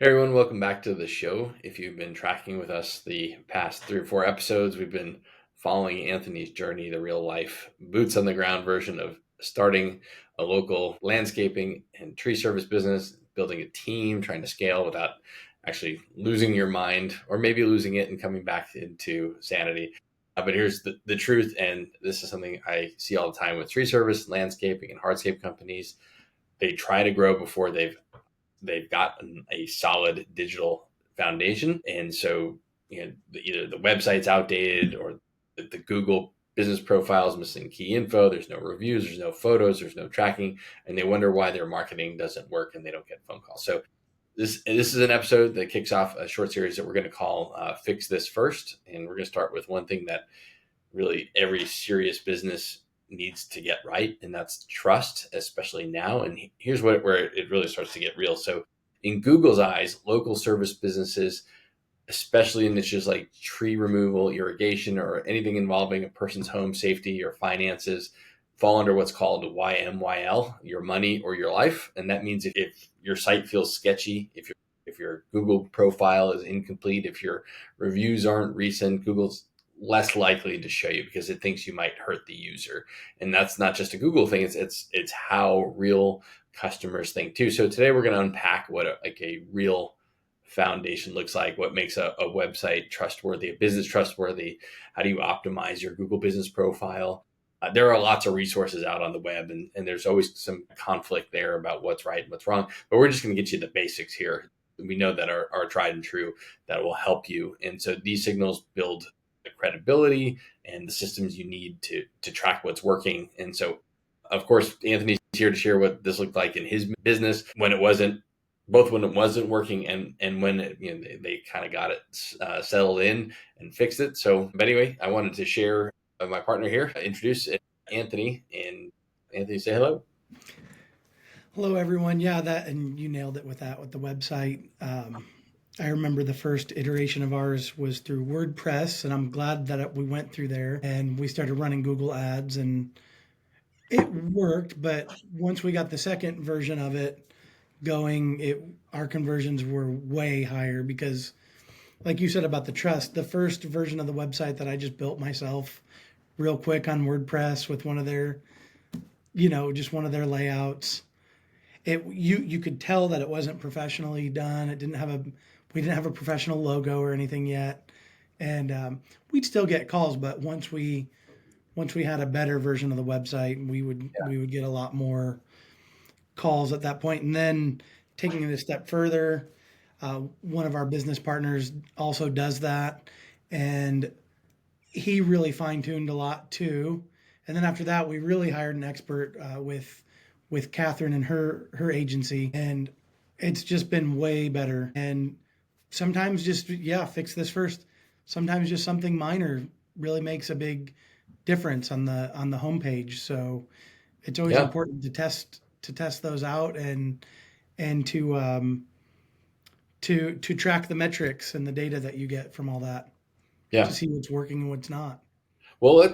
Hey everyone, welcome back to the show. If you've been tracking with us the past 3 or 4 episodes, we've been following Anthony's journey, the real life, boots on the ground version of starting a local landscaping and tree service business, building a team, trying to scale without actually losing your mind or maybe losing it and coming back into sanity. But here's the truth, and this is something I see all the time with tree service, landscaping, and hardscape companies. They try to grow before they've got a solid digital foundation. And so, either the website's outdated or the Google business profile is missing key info. There's no reviews, there's no photos, there's no tracking, and they wonder why their marketing doesn't work and they don't get phone calls. So this is an episode that kicks off a short series that we're going to call "Fix This First," and we're going to start with one thing that really every serious business needs to get right, and that's trust, especially now. And here's where it really starts to get real. So in Google's eyes, local service businesses, especially in niches like tree removal, irrigation, or anything involving a person's home safety or finances, fall under what's called YMYL, your money or your life. And that means if your site feels sketchy, if your Google profile is incomplete, if your reviews aren't recent, Google's less likely to show you because it thinks you might hurt the user. And that's not just a Google thing, it's how real customers think too. So today we're going to unpack what a real foundation looks like, what makes a website trustworthy, a business trustworthy, how do you optimize your Google business profile. There are lots of resources out on the web, and there's always some conflict there about what's right and what's wrong, but we're just going to get you the basics here. We know that are tried and true that will help you. And so these signals build the credibility and the systems you need to track what's working. And so, of course, Anthony's here to share what this looked like in his business when it wasn't working and when they kind of got it settled in and fixed it. So, but anyway, I wanted to share my partner here, introduce Anthony, and Anthony, say hello. Hello, everyone. Yeah, and you nailed it with that, with the website. I remember the first iteration of ours was through WordPress, and I'm glad that we went through there and we started running Google Ads, and it worked. But once we got the second version of it going, our conversions were way higher because, like you said about the trust, the first version of the website that I just built myself real quick on WordPress with one of their, just one of their layouts. You could tell that it wasn't professionally done. We didn't have a professional logo or anything yet, and we'd still get calls. But once we had a better version of the website, we would get a lot more calls at that point. And then taking it a step further, one of our business partners also does that, and he really fine tuned a lot too. And then after that, we really hired an expert with Catherine and her agency, and it's just been way better. And sometimes just fix this first. Sometimes just something minor really makes a big difference on the homepage. So it's always Yeah, important to test those out and to track the metrics and the data that you get from all that to yeah. see what's working and what's not. Well,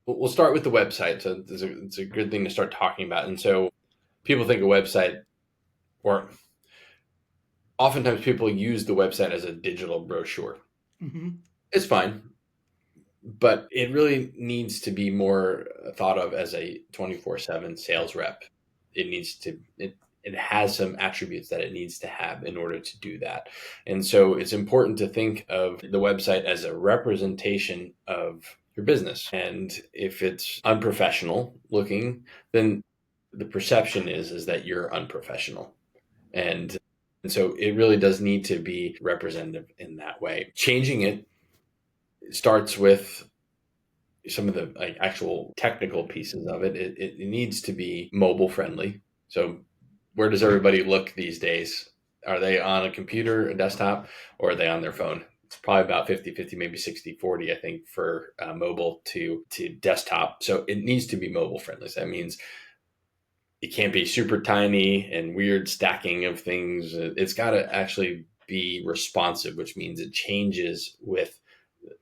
we'll start with the website. So it's a good thing to start talking about. And so people think a website, or oftentimes people use the website as a digital brochure. Hmm. It's fine, but it really needs to be more thought of as a 24/7 sales rep. It has some attributes that it needs to have in order to do that. And so it's important to think of the website as a representation of your business. And if it's unprofessional looking, then the perception is that you're unprofessional. And so it really does need to be representative in that way. Changing it starts with some of the actual technical pieces of it. It needs to be mobile friendly. So where does everybody look these days? Are they on a computer, a desktop, or are they on their phone? It's probably about 50-50, maybe 60-40, I think, for mobile to desktop. So it needs to be mobile friendly. So that means it can't be super tiny and weird stacking of things. It's got to actually be responsive, which means it changes with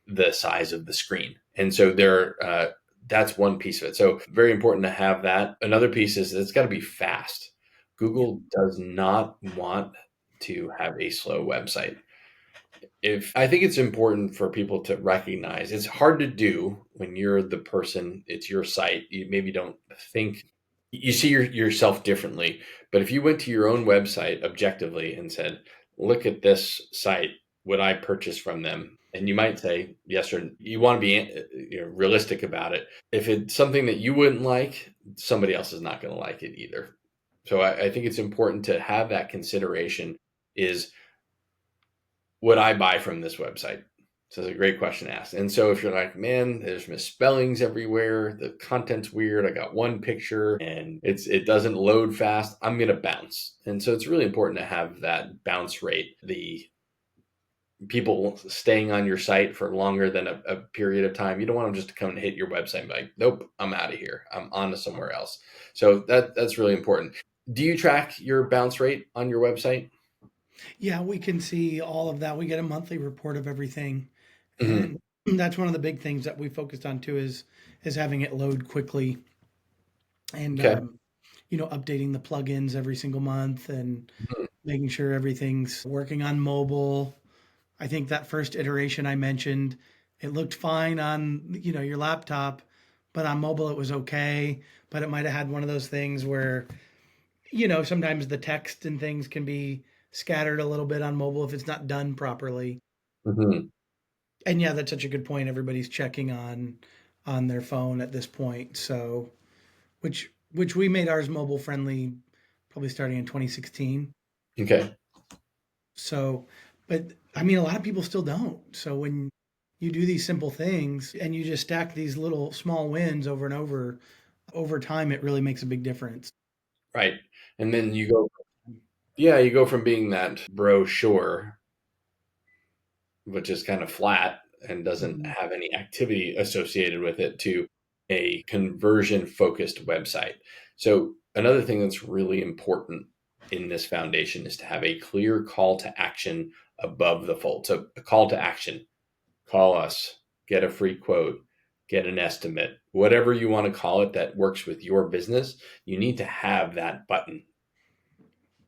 the size of the screen. And so that's one piece of it. So very important to have that. Another piece is it's got to be fast. Google does not want to have a slow website. If I think it's important for people to recognize it's hard to do when you're the person, it's your site. You maybe don't think you see yourself differently. But if you went to your own website objectively and said, look at this site, would I purchase from them? And you might say yes, or you want to be realistic about it. If it's something that you wouldn't like, somebody else is not going to like it either. So I think it's important to have that consideration is, would I buy from this website? So it's a great question to ask. And so if you're like, man, there's misspellings everywhere, the content's weird, I got one picture and it doesn't load fast, I'm gonna bounce. And so it's really important to have that bounce rate, the people staying on your site for longer than a period of time. You don't want them just to come and hit your website and be like, nope, I'm out of here. I'm on to somewhere else. So that's really important. Do you track your bounce rate on your website? Yeah, we can see all of that. We get a monthly report of everything. Mm-hmm. And that's one of the big things that we focused on too is having it load quickly and Okay. updating the plugins every single month and making sure everything's working on mobile. I think that first iteration I mentioned, it looked fine on, your laptop, but on mobile it was okay. But it might have had one of those things where, sometimes the text and things can be scattered a little bit on mobile if it's not done properly. Mm-hmm. And yeah, that's such a good point. Everybody's checking on their phone at this point. So, which we made ours mobile friendly probably starting in 2016. Okay. So, but I mean, a lot of people still don't. So when you do these simple things and you just stack these little small wins over and over time, it really makes a big difference. Right. And then you go, yeah, you go from being that brochure, which is kind of flat and doesn't Mhm. have any activity associated with it, to a conversion focused website. So, another thing that's really important in this foundation is to have a clear call to action above the fold. So, a call to action, call us, get a free quote, get an estimate, whatever you want to call it that works with your business, you need to have that button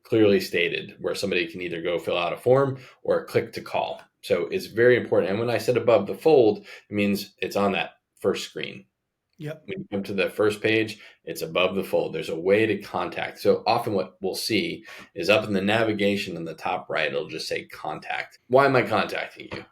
clearly stated where somebody can either go fill out a form or click to call. So it's very important. And when I said above the fold, it means it's on that first screen. Yep. When you come to the first page, it's above the fold. There's a way to contact. So often what we'll see is up in the navigation in the top right, it'll just say contact. Why am I contacting you?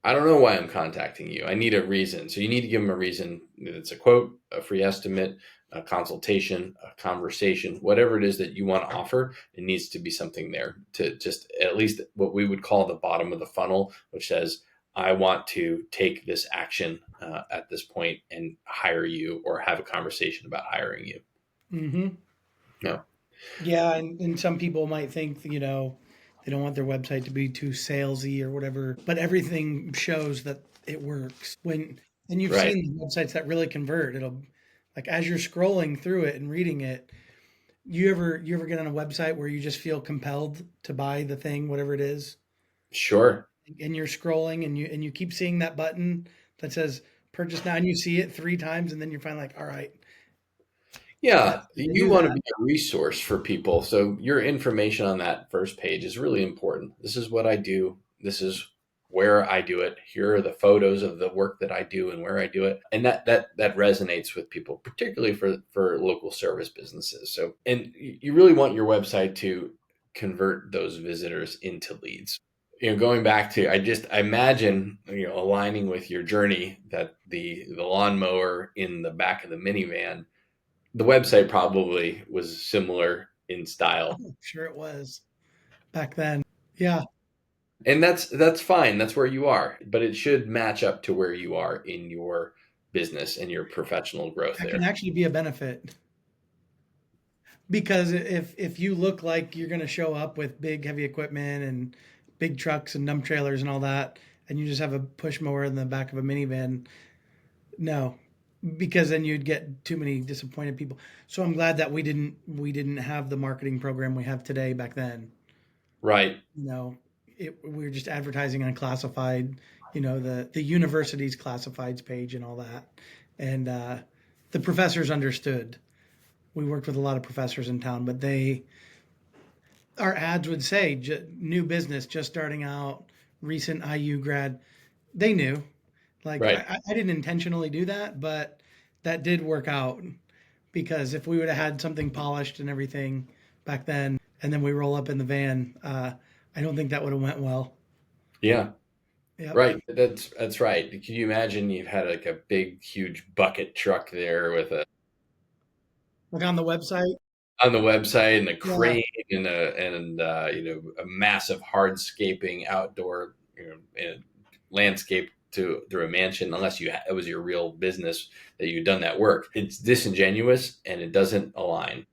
I don't know why I'm contacting you. I need a reason. So you need to give them a reason. It's a quote, a free estimate, a consultation, a conversation, whatever it is that you want to offer. It needs to be something there to just at least what we would call the bottom of the funnel, which says, I want to take this action at this point and hire you or have a conversation about hiring you. Hmm. No. Yeah, and some people might think, they don't want their website to be too salesy or whatever, but everything shows that it works. And you've Right. seen the websites that really convert. It'll like as you're scrolling through it and reading it, you ever get on a website where you just feel compelled to buy the thing, whatever it is, Sure. and you're scrolling and you keep seeing that button that says purchase now and you see it three times and then you're finally like, all right, Yeah, that's I you do want to that. be a resource for people. So your information on that first page is really important. This is what I do. This is where I do it. Here are the photos of the work that I do and where I do it. And that resonates with people, particularly for local service businesses. So and you really want your website to convert those visitors into leads. Going back to I imagine aligning with your journey that the lawnmower in the back of the minivan, the website probably was similar in style, Oh, sure it was back then. Yeah, and that's fine. That's where you are, but it should match up to where you are in your business and your professional growth that there. can actually be a benefit. Because if you look like you're going to show up with big heavy equipment and big trucks and dump trailers and all that, and you just have a push mower in the back of a minivan, no, because then you'd get too many disappointed people. So I'm glad that we didn't have the marketing program we have today back then. Right. You know, we were just advertising on classified, the university's classifieds page and all that, and the professors understood. We worked with a lot of professors in town, but our ads would say new business, just starting out, recent IU grad. They knew. Like Right. I didn't intentionally do that, but that did work out because if we would have had something polished and everything back then, and then we roll up in the van, I don't think that would have went well. Yeah. Yep. Right. That's right. Can you imagine you've had like a big, huge bucket truck there with a Like on the website. on the website and a Yeah. crane and a massive hardscaping outdoor and landscape to through a mansion unless it was your real business that you'd done that work. It's disingenuous and it doesn't align.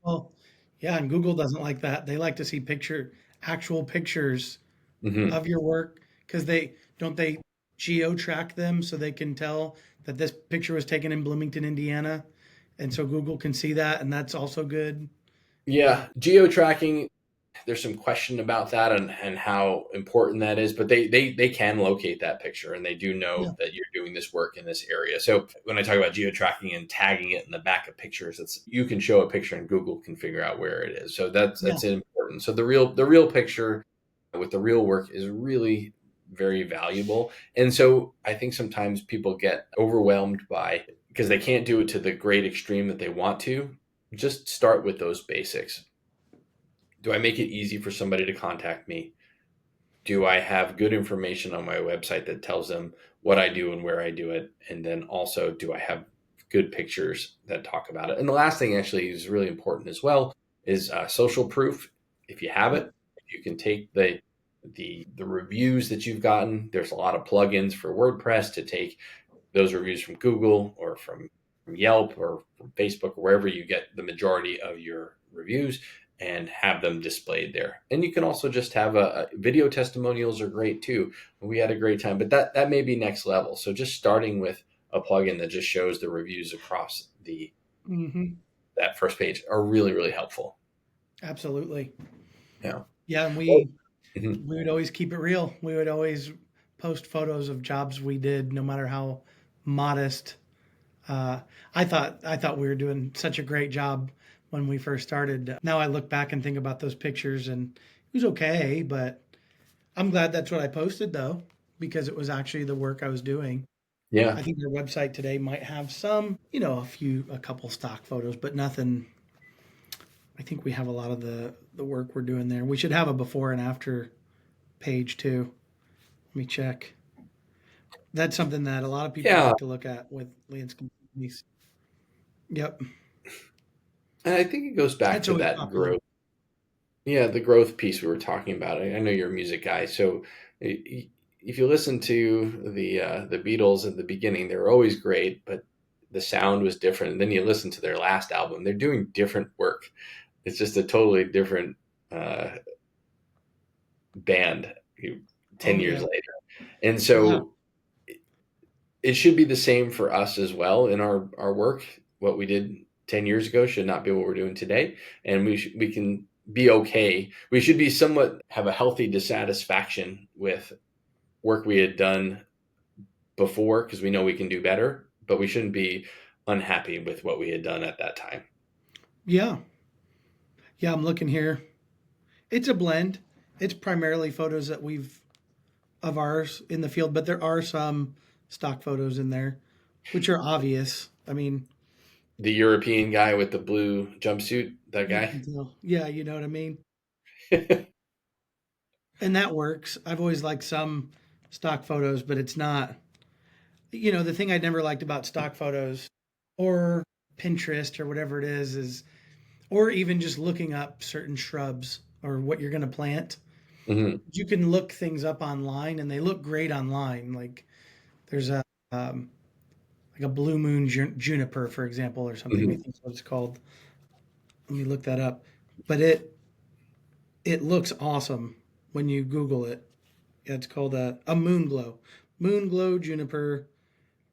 Well, yeah, and Google doesn't like that. They like to see actual pictures Hmm. of your work because they geo track them so they can tell that this picture was taken in Bloomington, Indiana, and so Google can see that, and that's also good. Yeah, geo tracking. There's some question about that and how important that is, but they can locate that picture and they do Yeah, know that you're doing this work in this area. So when I talk about geo tracking and tagging it in the back of pictures, it's you can show a picture and Google can figure out where it is. So yeah. that's important. So the real picture with the real work is really very valuable. And so I think sometimes people get overwhelmed by because they can't do it to the great extreme that they want to. Just start with those basics. Do I make it easy for somebody to contact me? Do I have good information on my website that tells them what I do and where I do it? And then also, do I have good pictures that talk about it? And the last thing actually is really important as well is social proof. If you have Yep. it, if you can take the reviews that you've gotten. There's a lot of plugins for WordPress to take those reviews from Google or from Yelp or from Facebook or wherever you get the majority of your reviews and have them displayed there. And you can also just have a video testimonials are great too. We had a great time, but that may be next level. So just starting with a plugin that just shows the reviews across the Hmm. that first page are really really helpful. Absolutely. Yeah. Yeah, and Well, we mhm. we would always keep it real. We would always post photos of jobs we did, no matter how modest. Uh, I thought we were doing such a great job when we first started. Now I look back and think about those pictures, and it was okay, but I'm glad that's what I posted though, because it was actually the work I was doing. Yeah. I think your website today might have some, a couple stock photos, but nothing. I think we have a lot of the work we're doing there. We should have a before and after page too. Let me check. That's something that a lot of people Yeah. like to look at with landscape companies. Yep, And I think it goes back that's to always that popular. growth. Yeah, the growth piece we were talking about. I know you're a music guy, so if you listen to the Beatles at the beginning, they were always great, but the sound was different. And then you listen to their last album; they're doing different work. It's just a totally different uh, band 10 years Oh yeah, later. And yeah, so it should be the same for us as well in our work. What we did 10 years ago should not be what we're doing today, and we can be okay. We should be somewhat have a healthy dissatisfaction with work we had done before because we know we can do better, but we shouldn't be unhappy with what we had done at that time. yeah, yeah. I'm looking here. It's a blend. It's primarily photos that we've of ours in the field, but there are some stock photos in there, which are obvious. I mean, The European guy with the blue jumpsuit, that you guy. can tell. Yeah, you know what I mean. And that works. I've always liked some stock photos, but it's not. The thing I never liked about stock photos or Pinterest or whatever it is, or even just looking up certain shrubs or what you're going to plant. Hmm. You can look things up online and they look great online. Like there's um, like a blue moon juniper, for example, or something. I Hmm. think what it's called. Let me look that up. But it looks awesome when you Google it. Yeah, it's called a moon glow juniper.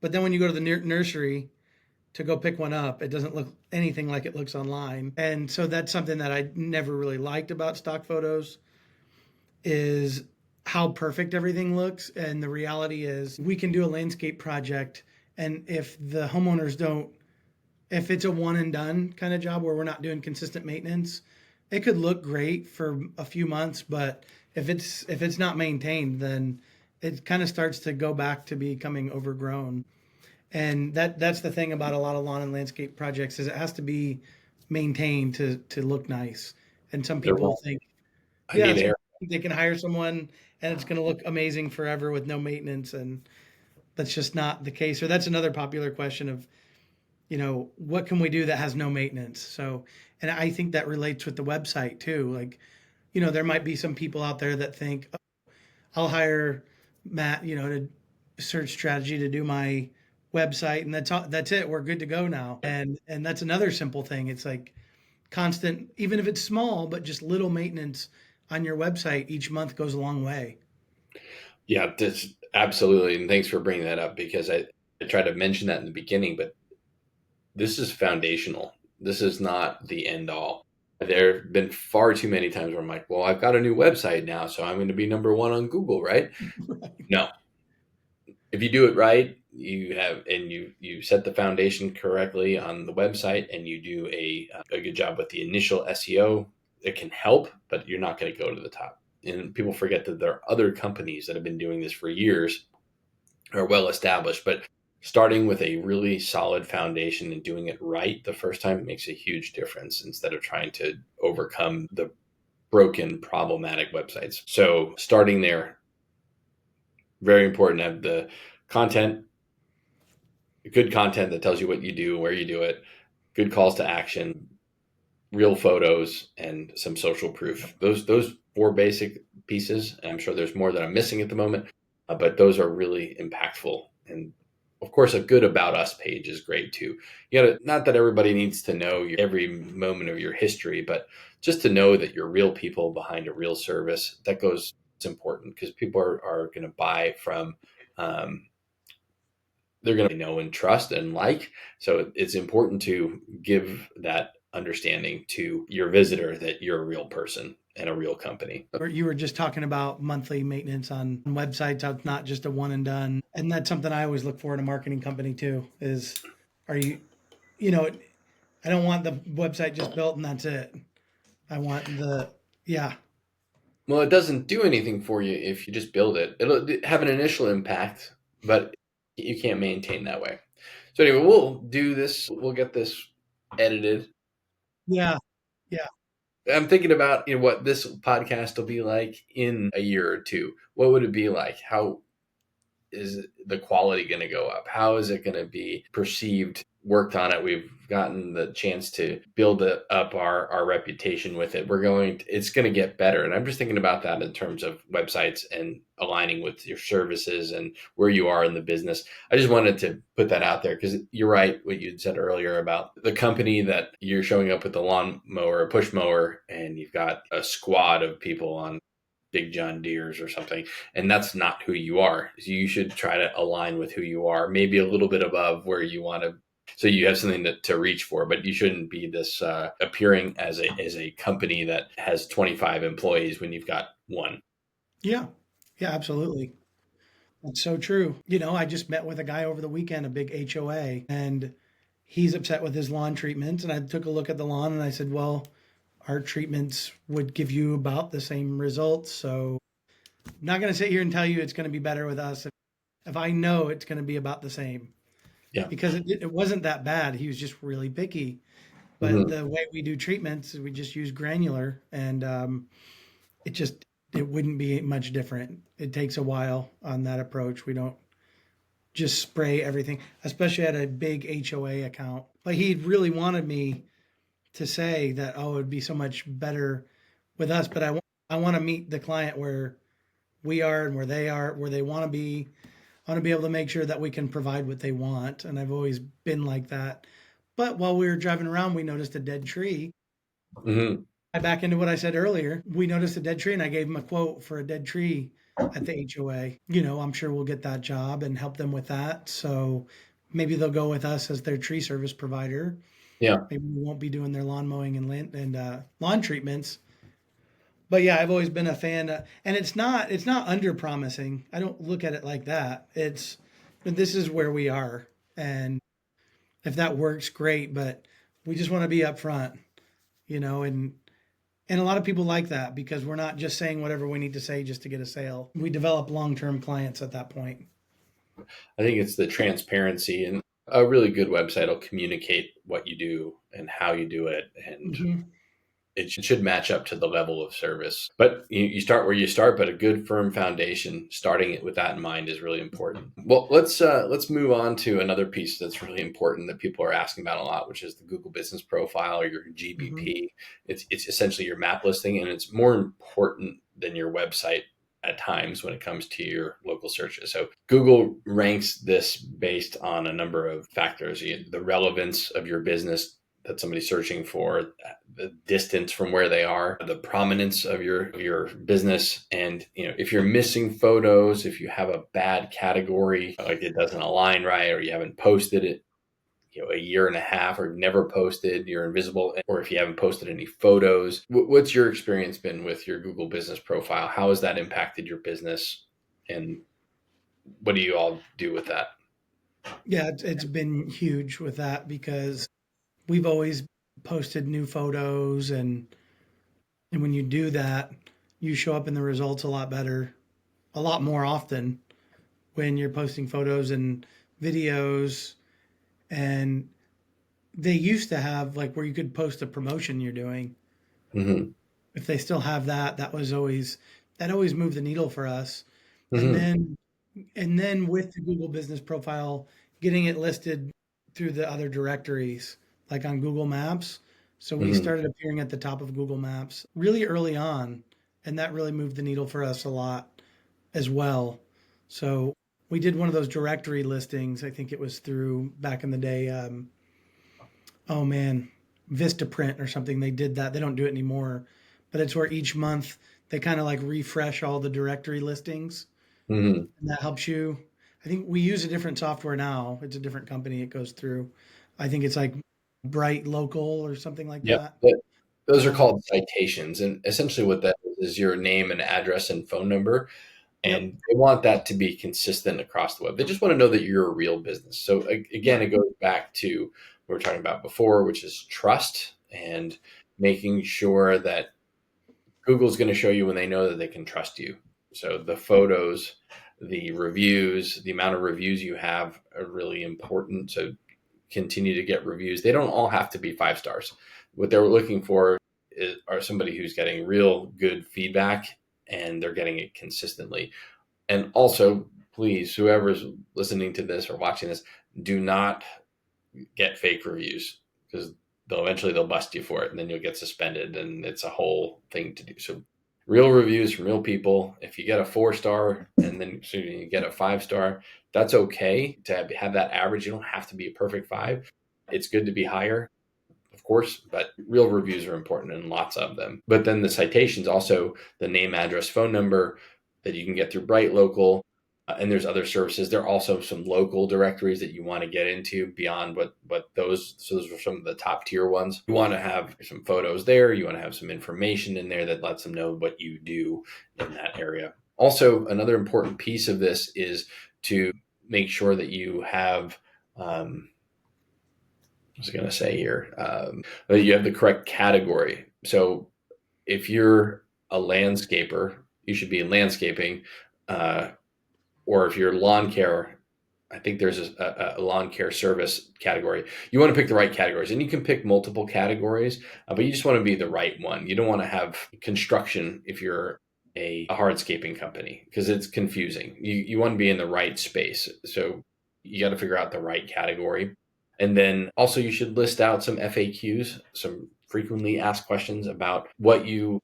But then when you go to the nursery to go pick one up, it doesn't look anything like it looks online. And so that's something that I never really liked about stock photos is how perfect everything looks. And the reality is we can do a landscape project, and if the homeowners don't, if it's a one and done kind of job where we're not doing consistent maintenance, it could look great for a few months, but if it's not maintained, then it kind of starts to go back to becoming overgrown. And that's the thing about a lot of lawn and landscape projects is it has to be maintained to look nice. And some They're people wrong. think, I yeah, need air. they can hire someone and it's going to look amazing forever with no maintenance, and that's just not the case. Or that's another popular question of, what can we do that has no maintenance? So, and I think that relates with the website too. Like, there might be some people out there that think, oh, I'll hire Matt, to search strategy to do my website, and that's it. We're good to go now. And that's another simple thing. It's like constant, even if it's small, but just little maintenance on your website each month goes a long way. Yeah, this absolutely. And thanks for bringing that up because I tried to mention that in the beginning, but this is foundational. This is not the end all. There have been far too many times where I'm like, well, I've got a new website now, so I'm going to be number one on Google, right? Right. No. If you do it right, you set the foundation correctly on the website and you do a good job with the initial SEO, it can help, but you're not going to go to the top. And people forget that there are other companies that have been doing this for years, are well established, but starting with a really solid foundation and doing it right the first time makes a huge difference instead of trying to overcome the broken problematic websites. So starting there, very important to have the content, good content that tells you what you do, where you do it, good calls to action, real photos, and some social proof. Those four basic pieces. And I'm sure there's more that I'm missing at the moment, but those are really impactful. And of course, a good about us page is great too. You got to, not that everybody needs to know every moment of your history, but just to know that you're real people behind a real service. That goes. It's important because people are going to buy from. They're going to know and trust and like. So it's important to give that understanding to your visitor that you're a real person and a real company. You were just talking about monthly maintenance on websites. It's not just a one and done. And that's something I always look for in a marketing company too, is are you, you know, I don't want the website just built and that's it. I want yeah, Well, it doesn't do anything for you if you just build it. It'll have an initial impact, but you can't maintain that way. So anyway, we'll do this. We'll get this edited. yeah, yeah. I'm thinking about what this podcast will be like in a year or two. What would it be like? How is the quality going to go up? How is it going to be perceived? Worked on it. We've gotten the chance to build up our reputation with it. It's going to get better. And I'm just thinking about that in terms of websites and aligning with your services and where you are in the business. I just wanted to put that out there because you're right. What you said earlier about the company that you're showing up with the lawn mower, a push mower, and you've got a squad of people on big John Deere's or something. And that's not who you are. So you should try to align with who you are, maybe a little bit above where you want to. So you have something to reach for, but you shouldn't be this appearing as a company that has 25 employees when you've got one. Yeah. Yeah, absolutely. That's so true. I just met with a guy over the weekend, a big HOA, and he's upset with his lawn treatments. And I took a look at the lawn and I said, well, our treatments would give you about the same results. So I'm not going to sit here and tell you it's going to be better with us if I know it's going to be about the same, Yeah. because it wasn't that bad. He was just really picky. But Mm-hmm. the way we do treatments, we just use granular, and it just it wouldn't be much different. It takes a while on that approach. We don't just spray everything, especially at a big HOA account. But he really wanted me to say that, oh, it would be so much better with us. But I want to meet the client where we are and where they are, where they want to be. I want to be able to make sure that we can provide what they want. And I've always been like that. But while we were driving around, we noticed a dead tree. Mm-hmm. I back into what I said earlier. We noticed a dead tree, and I gave him a quote for a dead tree at the HOA. I'm sure we'll get that job and help them with that. So maybe they'll go with us as their tree service provider. Yeah. Maybe we won't be doing their lawn mowing and lawn treatments. But yeah, I've always been a fan, and it's not under promising. I don't look at it like that. This is where we are, and if that works, great. But we just want to be upfront, and And a lot of people like that because we're not just saying whatever we need to say just to get a sale. We develop long term clients at that point. I think it's the transparency, and a really good website will communicate what you do and how you do it, and Mm-hmm. it should match up to the level of service. But you start where you start, but a good firm foundation, starting it with that in mind, is really important. Well, let's move on to another piece that's really important that people are asking about a lot, which is the Google Business Profile, or your Mm-hmm. GBP. It's essentially your map listing, and it's more important than your website at times when it comes to your local searches. So Google ranks this based on a number of factors: the relevance of your business that somebody's searching for, the distance from where they are, the prominence of your business, and if you're missing photos, if you have a bad category, like it doesn't align right, or you haven't posted it a year and a half, or never posted, you're invisible, or if you haven't posted any photos. What's your experience been with your Google Business Profile? How has that impacted your business, and what do you all do with that? Yeah, it's been huge with that because we've always posted new photos, and when you do that, you show up in the results a lot better, a lot more often when you're posting photos and videos. And they used to have like where you could post a promotion you're doing. Mm-hmm. If they still have that, that always moved the needle for us. And Mm-hmm. then with the Google Business Profile, getting it listed through the other directories, like on Google Maps. So we Mm-hmm. started appearing at the top of Google Maps really early on, and that really moved the needle for us a lot as well. So we did one of those directory listings. I think it was through back in the day. Oh man, Vistaprint or something. They did that. They don't do it anymore, but it's where each month they kind of like refresh all the directory listings, Mm-hmm. and that helps you. I think we use a different software now. It's a different company it goes through. I think it's like Bright Local or something like Yep. that. Those are Um, called citations. And essentially, what that is your name and address and phone number. yep. And they want that to be consistent across the web. They just want to know that you're a real business. So, again, Yep. it goes back to what we were talking about before, which is trust, and making sure that Google's going to show you when they know that they can trust you. So, the photos, the reviews, the amount of reviews you have are really important. So, continue to get reviews. They don't all have to be 5 stars. What they're looking for are somebody who's getting real good feedback, and they're getting it consistently. And also, please, whoever's listening to this or watching this, do not get fake reviews, because they'll bust you for it, and then you'll get suspended, and it's a whole thing to do. So real reviews from real people. If you get a 4 star and then so you get a 5 star, that's okay to have that average. You don't have to be a perfect five. It's good to be higher, of course, but real reviews are important, and lots of them. But then the citations, also the name, address, phone number that you can get through Bright Local. And there's other services. There are also some local directories that you want to get into beyond what those. So those are some of the top tier ones. You want to have some photos there. You want to have some information in there that lets them know what you do in that area. Also, another important piece of this is to make sure that you have I was going to say here, you have the correct category. So if you're a landscaper, you should be in landscaping, uh, or if you're lawn care, I think there's a lawn care service category. You want to pick the right categories, and you can pick multiple categories, but you just want to be the right one. You don't want to have construction if you're a hardscaping company, because it's confusing. You want to be in the right space. So you got to figure out the right category. And then also, you should list out some FAQs, some frequently asked questions about what you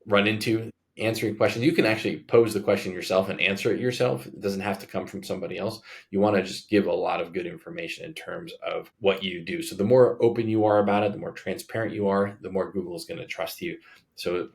run into. Answering questions, you can actually pose the question yourself and answer it yourself. It doesn't have to come from somebody else. You want to just give a lot of good information in terms of what you do. So the more open you are about it, the more transparent you are, the more Google is going to trust you. So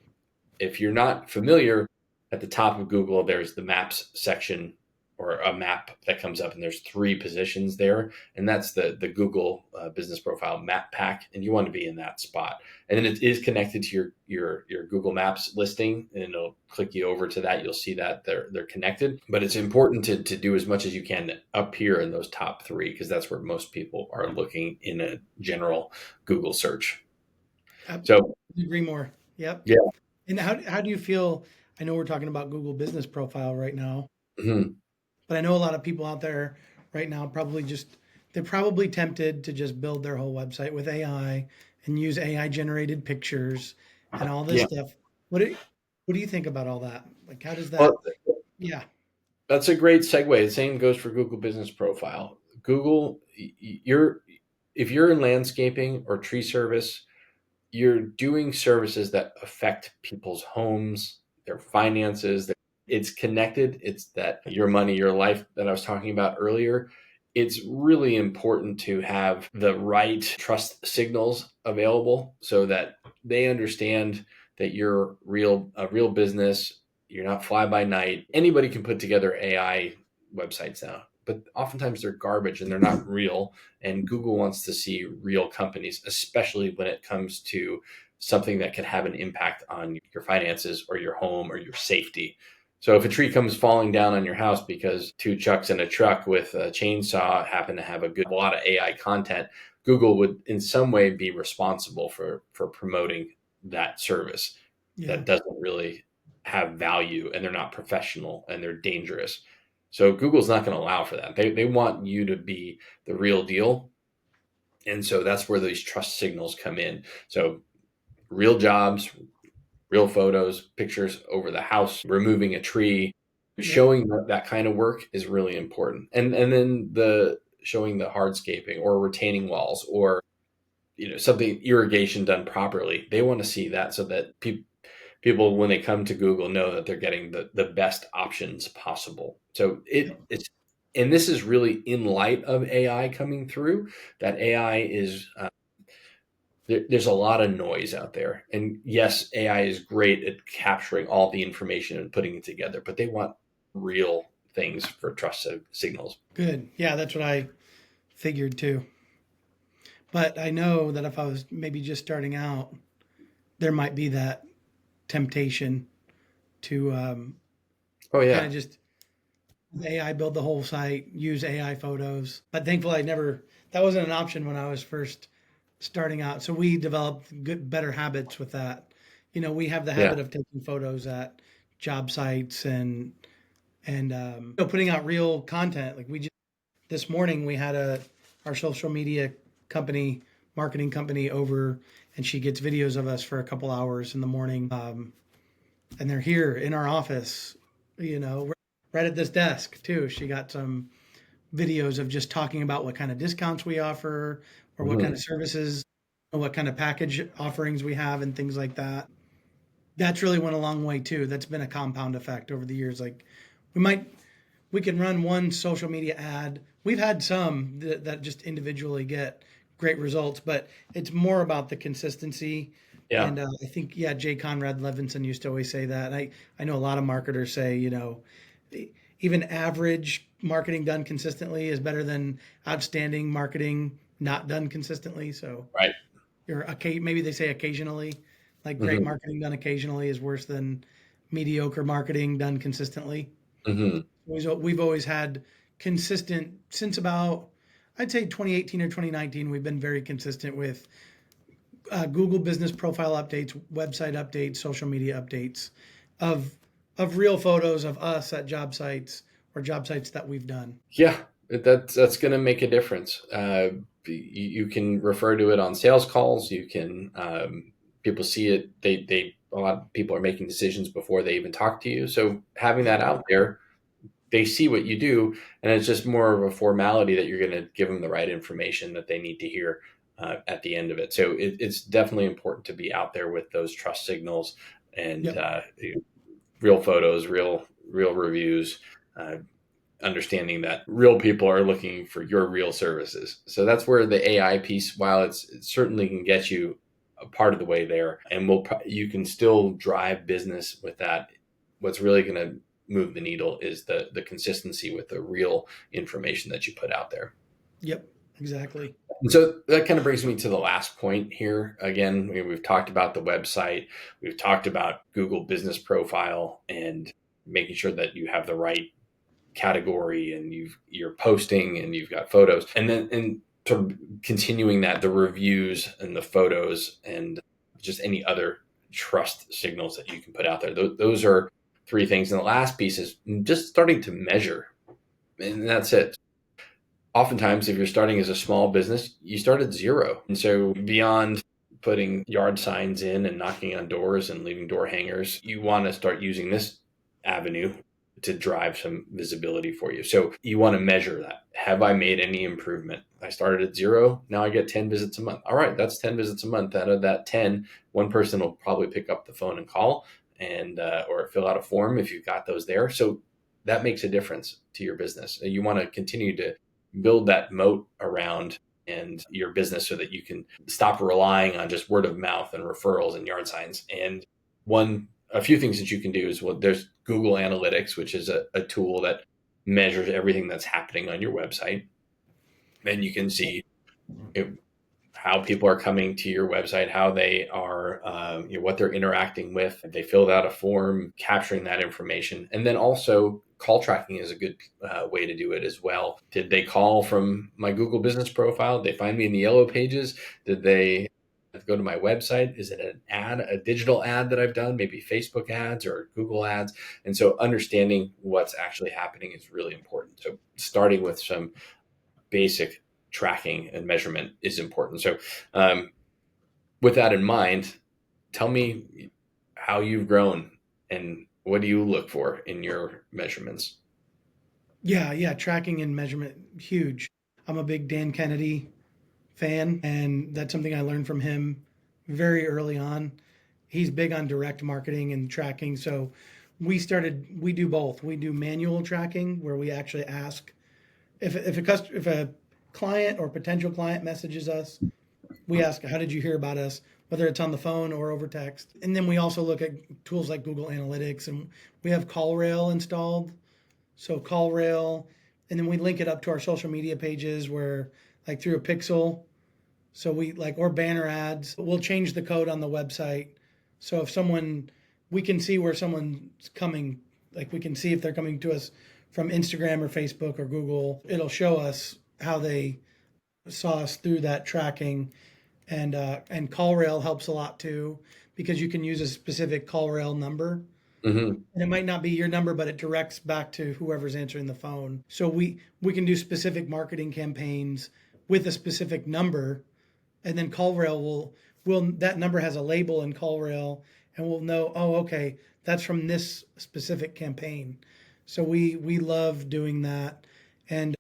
if you're not familiar, at the top of Google, there's the maps section, or a map that comes up, and there's 3 positions there, and that's the Google Business Profile map pack, and you want to be in that spot. And then it is connected to your Google Maps listing, and it'll click you over to that. You'll see that they're connected, but it's important to do as much as you can up here in those top 3, because that's where most people are looking in a general Google search. I So couldn't agree more. Yep. Yeah. And how do you feel? I know we're talking about Google Business Profile right now, Mhm. but I know a lot of people out there right now they're probably tempted to just build their whole website with AI and use AI generated pictures and all this Yeah. stuff. What do you think about all that? Like, how does that? Well, Yeah. that's a great segue. The same goes for Google Business Profile. Google, you're if you're in landscaping or tree service, you're doing services that affect people's homes, their finances. It's connected. It's that your money, your life that I was talking about earlier. It's really important to have the right trust signals available so that they understand that you're a real business. You're not fly by night. Anybody can put together AI websites now, but oftentimes they're garbage and they're not real. And Google wants to see real companies, especially when it comes to something that can have an impact on your finances or your home or your safety. So if a tree comes falling down on your house because two chucks in a truck with a chainsaw happen to have a lot of AI content, Google would in some way be responsible for promoting that service Yeah. that doesn't really have value, and they're not professional and they're dangerous. So Google's not going to allow for that. They want you to be the real deal. And so that's where these trust signals come in. So real jobs, real photos, pictures over the house, removing a tree, Yep. showing that kind of work is really important. And then the showing the hardscaping or retaining walls or something irrigation done properly. They want to see that so that people when they come to Google know that they're getting the best options possible. So Yep. it's and this is really in light of AI coming through. That AI is there's a lot of noise out there. And yes, AI is great at capturing all the information and putting it together, but they want real things for trust signals. Good. Yeah, that's what I figured too. But I know that if I was maybe just starting out, there might be that temptation to Oh kind yeah. of just AI build the whole site, use AI photos. But thankfully, that wasn't an option when I was first starting out. So we developed better habits with that. We have the Yeah. habit of taking photos at job sites and putting out real content. Like this morning, we had our social media company, marketing company over, and she gets videos of us for a couple hours in the morning. And they're here in our office, right at this desk too. She got some videos of just talking about what kind of discounts we offer or what kind Hmm. of services or what kind of package offerings we have and things like that. That's really went a long way too. That's been a compound effect over the years. Like we might we can run one social media ad. We've had some that just individually get great results, but it's more about the consistency. Yeah. And I think, yeah, Jay Conrad Levinson used to always say that. I know a lot of marketers say, even average marketing done consistently is better than outstanding marketing not done consistently. So, Right. maybe they say occasionally, like great Hmm. marketing done occasionally is worse than mediocre marketing done consistently. Hmm. We've always had consistent since about, I'd say 2018 or 2019. We've been very consistent with Google Business Profile updates, website updates, social media updates of real photos of us at job sites or job sites that we've done. Yeah. That's going to make a difference. You can refer to it on sales calls. You can people see it. They a lot of people are making decisions before they even talk to you. So having Yep. that out there, they see what you do, and it's just more of a formality that you're going to give them the right information that they need to hear at the end of it. So it's definitely important to be out there with those trust signals and Yep. real photos, real reviews, uh, understanding that real people are looking for your real services. So that's where the AI piece, while it certainly can get you a part of the way there, and you can still drive business with that. What's really going to move the needle is the consistency with the real information that you put out there. Yep. Exactly. And so that kind of brings me to the last point here. Again, we've talked about the website, we've talked about Google Business Profile, and making sure that you have the right category and you're posting and you've got photos, and then and sort of continuing that the reviews and the photos and just any other trust signals that you can put out there. Those are three things. And the last piece is just starting to measure. And that's it. Oftentimes, if you're starting as a small business, you start at zero. And so, beyond putting yard signs in and knocking on doors and leaving door hangers, you want to start using this avenue to drive some visibility for you. So, you want to measure that. Have I made any improvement? I started at zero. Now I get 10 visits a month. All right, that's 10 visits a month. Out of that 10, one person will probably pick up the phone and call and or fill out a form if you've got those there. So, that makes a difference to your business. You want to continue to build that moat around and your business so that you can stop relying on just word of mouth and referrals and yard signs. And a few things that you can do is, well, there's Google Analytics, which is a tool that measures everything that's happening on your website. And you can see how people are coming to your website, how they are, what they're interacting with. If they filled out a form, capturing that information. And then also call tracking is a good way to do it as well. Did they call from my Google business profile? Did they find me in the yellow pages? Did they go to my website? Is it an ad, a digital ad that I've done, maybe Facebook ads or Google ads? And so understanding what's actually happening is really important. So starting with some basic tracking and measurement is important. So, with that in mind, tell me how you've grown and what do you look for in your measurements? Yeah, tracking and measurement, huge. I'm a big Dan Kennedy fan, and that's something I learned from him very early on. He's big on direct marketing and tracking. So we do both. We do manual tracking where we actually ask if a client or potential client messages us, we ask, how did you hear about us? Whether it's on the phone or over text. And then we also look at tools like Google Analytics, and we have CallRail installed. So CallRail, and then we link it up to our social media pages where, like through a pixel, so we like, or banner ads. We'll change the code on the website. So if someone, we can see where someone's coming, like we can see if they're coming to us from Instagram or Facebook or Google. It'll show us how they saw us through that tracking. And CallRail helps a lot too, because you can use a specific CallRail number. Mm-hmm. And it might not be your number, but it directs back to whoever's answering the phone. So we can do specific marketing campaigns with a specific number, and then CallRail will that number has a label in CallRail, and we'll know, oh, okay, that's from this specific campaign. So we love doing that. And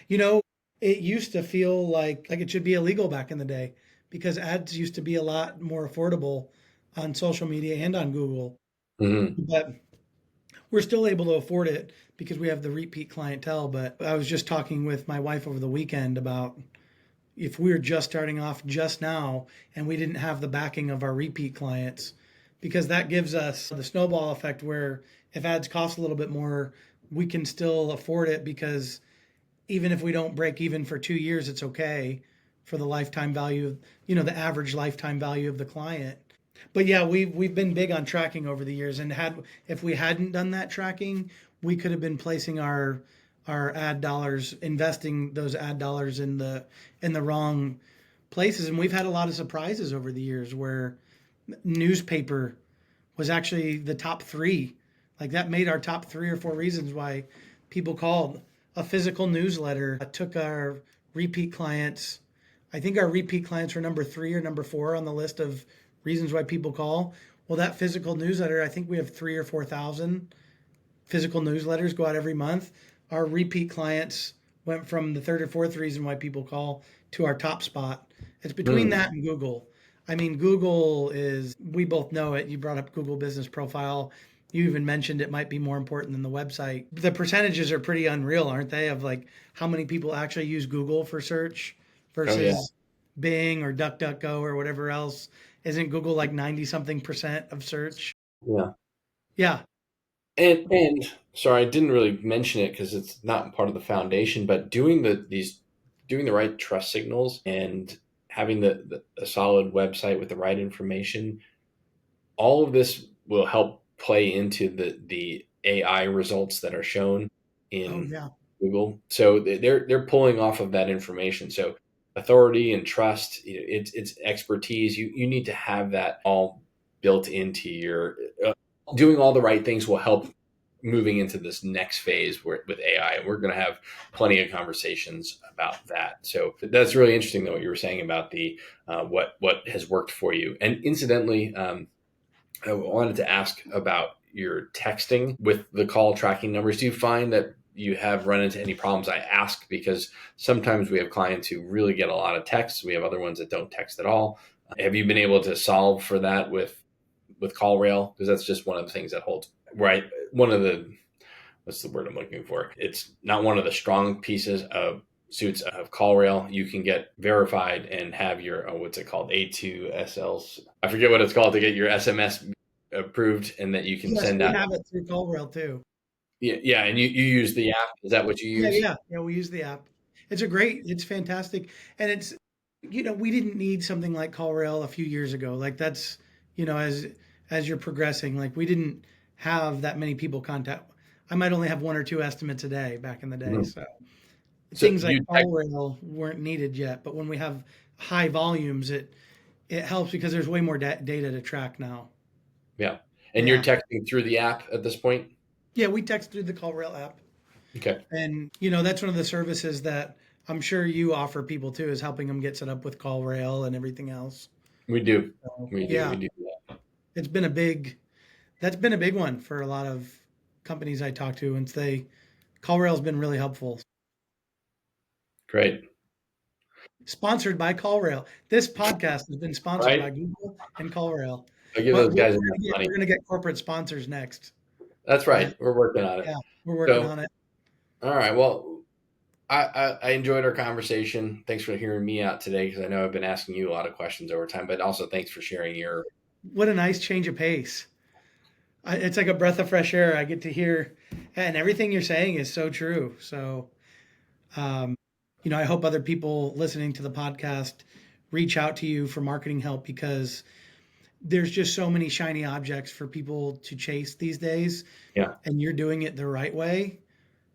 you know, it used to feel like it should be illegal back in the day, because ads used to be a lot more affordable on social media and on Google. Mm-hmm. But we're still able to afford it because we have the repeat clientele. But I was just talking with my wife over the weekend about if we were just starting off just now and we didn't have the backing of our repeat clients, because that gives us the snowball effect where if ads cost a little bit more, we can still afford it, because even if we don't break even for 2 years, it's okay for the lifetime value of, the average lifetime value of the client. But yeah, we've been big on tracking over the years, and had if we hadn't done that tracking, we could have been placing our ad dollars, investing those ad dollars in the wrong places. And we've had a lot of surprises over the years where newspaper was actually the top three. Like that made our top 3 or 4 reasons why people called. A physical newsletter took our repeat clients. I think our repeat clients were number 3 or number 4 on the list of reasons why people call. Well, that physical newsletter, I think we have 3 or 4 thousand physical newsletters go out every month. Our repeat clients went from the third or fourth reason why people call to our top spot. It's between Mm. that and Google. I mean, Google is, we both know it. You brought up Google Business Profile. You even mentioned it might be more important than the website. The percentages are pretty unreal, aren't they? Of like how many people actually use Google for search Oh yeah. versus Bing or DuckDuckGo or whatever else. Isn't Google like 90 something percent of search? Yeah. Yeah. And sorry, I didn't really mention it because it's not part of the foundation, but doing the right trust signals and having a solid website with the right information, all of this will help play into the AI results that are shown Oh, in yeah. Google. So they're pulling off of that information. So authority and trust, it's expertise. You need to have that all built into your doing all the right things will help moving into this next phase with AI. And we're going to have plenty of conversations about that. So that's really interesting, though, what you were saying about the what has worked for you. And incidentally, I wanted to ask about your texting with the call tracking numbers. Do you find that you have run into any problems? I ask because sometimes we have clients who really get a lot of texts. We have other ones that don't text at all. Have you been able to solve for that with CallRail? Because that's just one of the things that holds right. One of the what's the word I'm looking for? It's not one of the strong pieces of suits of CallRail. You can get verified and have your what's it called, A2SLs. I forget what it's called to get your SMS approved, and that you can Yes, send we out. have it through CallRail too. Yeah, yeah, and you use the app. Is that what you Yeah, use? yeah, yeah. We use the app. It's fantastic, and we didn't need something like CallRail a few years ago. Like that's as you're progressing, like we didn't have that many people contact. I might only have one or two estimates a day back in the day, Mhm. so So things like you text, CallRail weren't needed yet. But when we have high volumes, it helps because there's way more data to track now. yeah, and you're Yeah, texting through the app at this point. yeah. We text through the CallRail app. Okay, And that's one of the services that I'm sure you offer people too, is helping them get set up with CallRail and everything else. we do, So, we yeah, do that. it's been a big that's been a big one for a lot of companies I talk to, and CallRail's been really helpful. Great, Sponsored by CallRail. This podcast has been sponsored by right? Google and CallRail. I give But those we're guys gonna enough get money. we're gonna get corporate sponsors next. That's Yeah, right. We're working on yeah, it. we're working So, on it. all right. Well, I enjoyed our conversation. Thanks for hearing me out today because I know I've been asking you a lot of questions over time, but also thanks for sharing your. What a nice change of pace. It's like a breath of fresh air. I get to hear, and everything you're saying is so true. So, um, I hope other people listening to the podcast reach out to you for marketing help because there's just so many shiny objects for people to chase these days, Yeah. and you're doing it the right way.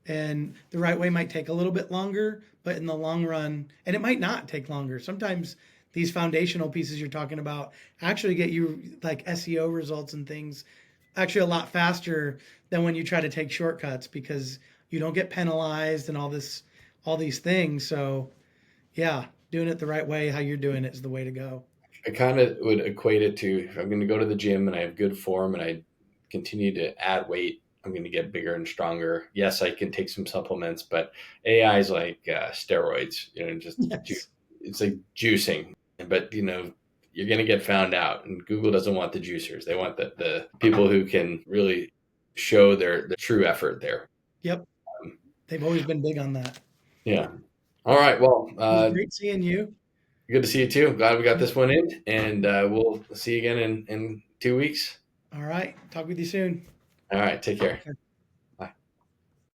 And the right way might take a little bit longer, but in the long run, and it might not take longer. Sometimes these foundational pieces you're talking about actually get you like SEO results and things actually a lot faster than when you try to take shortcuts because you don't get penalized and all these things. So yeah, doing it the right way, how you're doing it is the way to go. I kind of would equate it to if I'm going to go to the gym and I have good form and I continue to add weight, I'm going to get bigger and stronger. Yes, I can take some supplements, but AI is like steroids, just Yes. it's like juicing. But you're going to get found out, and Google doesn't want the juicers. They want the people who can really show their true effort there. Yep. Um, They've always been big on that. yeah. All right. Well, It was great seeing you. good to see you too. Glad we got this one in, and we'll see you again in 2 weeks. All right. Talk with you soon. All right. Take care.